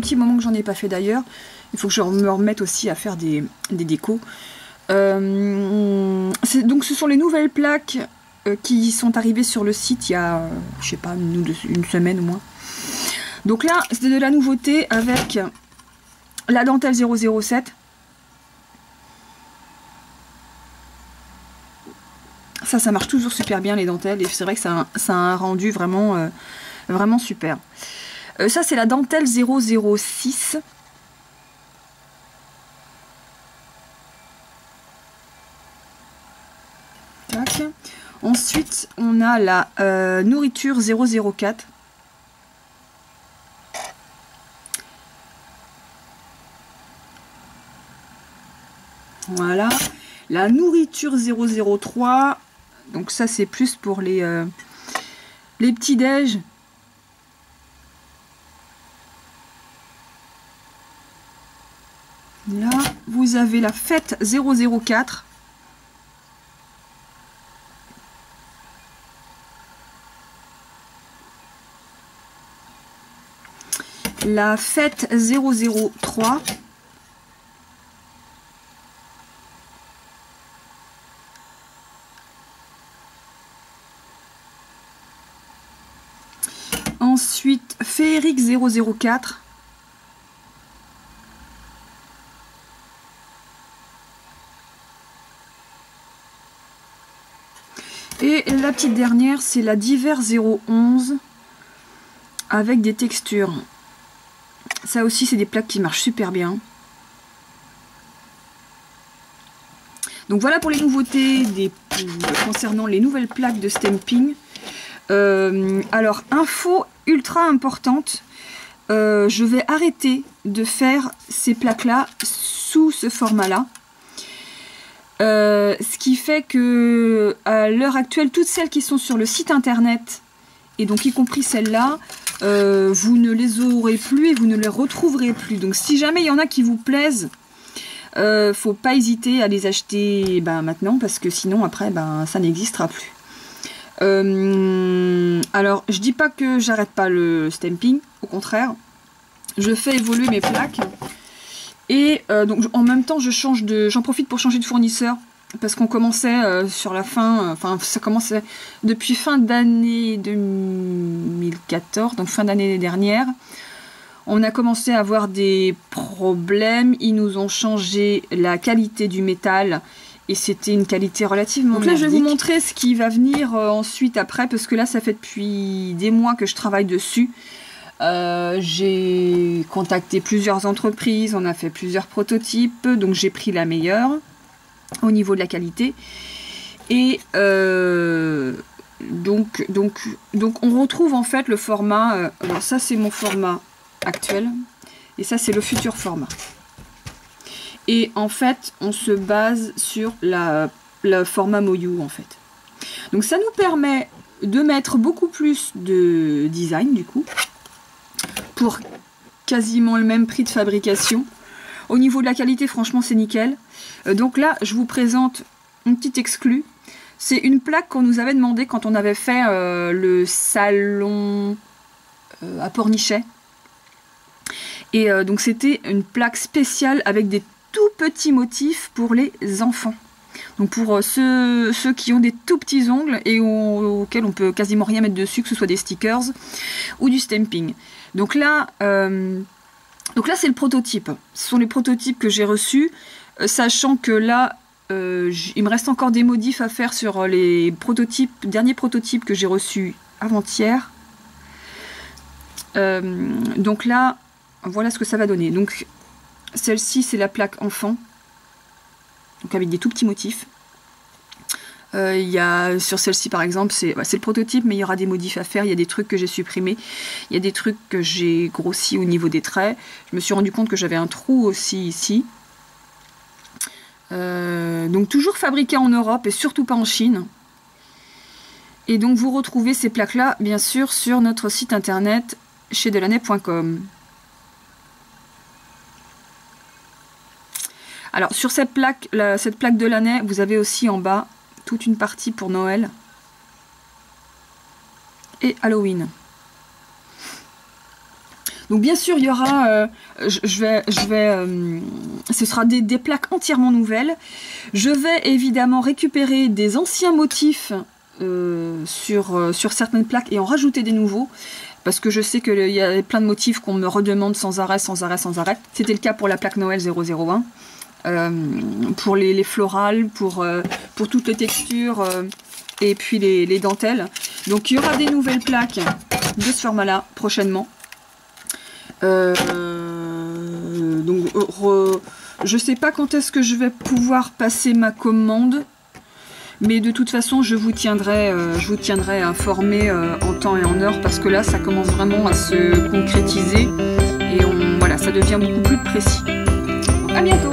petit moment que j'en ai pas fait d'ailleurs. Il faut que je me remette aussi à faire des décos. Donc ce sont les nouvelles plaques qui sont arrivées sur le site il y a, je sais pas, une semaine au moins. Donc là, c'était de la nouveauté avec la dentelle 007. Ça marche toujours super bien les dentelles et c'est vrai que ça a un rendu vraiment, vraiment super. Ça c'est la dentelle 006. Tac. Ensuite on a la nourriture 004. Voilà. La nourriture 003. Donc ça c'est plus pour les petits déj. Là, vous avez la fête 004. La fête 003. Ensuite, féerique 004. Et la petite dernière, c'est la divers 011 avec des textures. Ça aussi, c'est des plaques qui marchent super bien. Donc voilà pour les nouveautés concernant les nouvelles plaques de stamping. Alors, info ultra importante, je vais arrêter de faire ces plaques-là sous ce format-là. Ce qui fait que à l'heure actuelle, toutes celles qui sont sur le site internet, et donc y compris celles-là, vous ne les aurez plus et vous ne les retrouverez plus. Donc si jamais il y en a qui vous plaisent, faut pas hésiter à les acheter maintenant, parce que sinon après ça n'existera plus. Alors je dis pas que j'arrête pas le stamping, au contraire, je fais évoluer mes plaques. Et donc en même temps j'en profite pour changer de fournisseur, parce qu'on commençait sur la fin, ça commençait depuis fin d'année 2014, donc fin d'année dernière. On a commencé à avoir des problèmes, ils nous ont changé la qualité du métal, et c'était une qualité relativement merdique. Donc là je vais vous montrer ce qui va venir ensuite après, parce que là ça fait depuis des mois que je travaille dessus. J'ai contacté plusieurs entreprises, on a fait plusieurs prototypes, donc j'ai pris la meilleure au niveau de la qualité. Et donc on retrouve en fait le format, alors ça c'est mon format actuel, et ça c'est le futur format. Et en fait on se base sur le format Moyu en fait. Donc ça nous permet de mettre beaucoup plus de design du coup, pour quasiment le même prix de fabrication. Au niveau de la qualité, franchement, c'est nickel. Donc là, je vous présente une petite exclue. C'est une plaque qu'on nous avait demandé quand on avait fait le salon à Pornichet. Et donc c'était une plaque spéciale avec des tout petits motifs pour les enfants. Donc pour ceux qui ont des tout petits ongles et auxquels on peut quasiment rien mettre dessus, que ce soit des stickers ou du stamping. Donc là c'est le prototype. Ce sont les prototypes que j'ai reçus, sachant que là, il me reste encore des modifs à faire sur les derniers prototypes que j'ai reçus avant-hier. Donc là, voilà ce que ça va donner. Donc celle-ci, c'est la plaque enfant, donc avec des tout petits motifs. Il y a sur celle-ci par exemple, c'est le prototype, mais il y aura des modifs à faire. Il y a des trucs que j'ai supprimés, il y a des trucs que j'ai grossis au niveau des traits. Je me suis rendu compte que j'avais un trou aussi ici. Donc toujours fabriqué en Europe et surtout pas en Chine. Et donc vous retrouvez ces plaques là bien sûr sur notre site internet chez Delaney.com. Alors sur cette plaque Delaney, vous avez aussi en bas toute une partie pour Noël et Halloween. Donc bien sûr, il y aura, ce sera des plaques entièrement nouvelles. Je vais évidemment récupérer des anciens motifs sur certaines plaques et en rajouter des nouveaux. Parce que je sais qu'il y a plein de motifs qu'on me redemande sans arrêt. C'était le cas pour la plaque Noël 001. Pour les florales, pour toutes les textures et puis les dentelles. Donc il y aura des nouvelles plaques de ce format-là prochainement. Je sais pas quand est-ce que je vais pouvoir passer ma commande, mais de toute façon je vous tiendrai informé en temps et en heure, parce que là ça commence vraiment à se concrétiser et voilà, ça devient beaucoup plus précis. À bientôt.